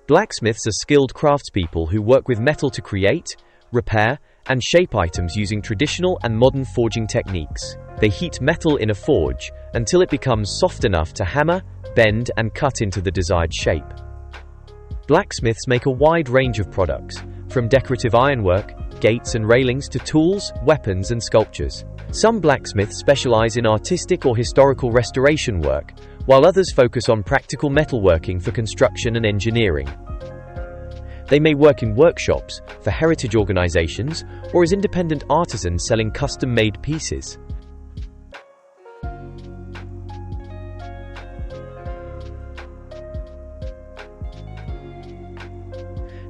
Blacksmiths are skilled craftspeople who work with metal to create, repair, and shape items using traditional and modern forging techniques. They heat metal in a forge until it becomes soft enough to hammer, bend, and cut into the desired shape. Blacksmiths make a wide range of products, from decorative ironwork, gates and railings to tools, weapons, and sculptures. Some blacksmiths specialize in artistic or historical restoration work, while others focus on practical metalworking for construction and engineering. They may work in workshops, for heritage organizations, or as independent artisans selling custom-made pieces.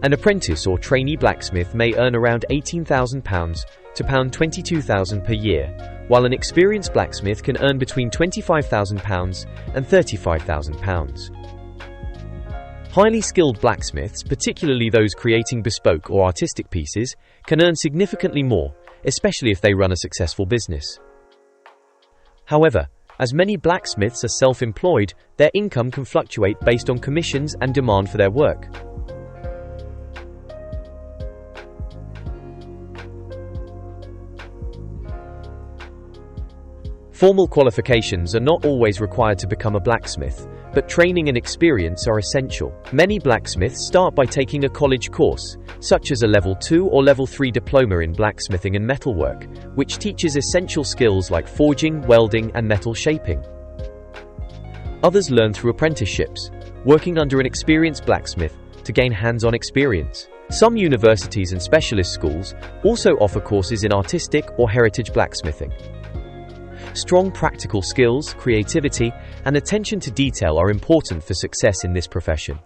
An apprentice or trainee blacksmith may earn around £18,000 to £22,000 per year, while an experienced blacksmith can earn between £25,000 and £35,000. Highly skilled blacksmiths, particularly those creating bespoke or artistic pieces, can earn significantly more, especially if they run a successful business. However, as many blacksmiths are self-employed, their income can fluctuate based on commissions and demand for their work. Formal qualifications are not always required to become a blacksmith, but training and experience are essential. Many blacksmiths start by taking a college course, such as a Level 2 or Level 3 diploma in blacksmithing and metalwork, which teaches essential skills like forging, welding, and metal shaping. Others learn through apprenticeships, working under an experienced blacksmith to gain hands-on experience. Some universities and specialist schools also offer courses in artistic or heritage blacksmithing. Strong practical skills, creativity, and attention to detail are important for success in this profession.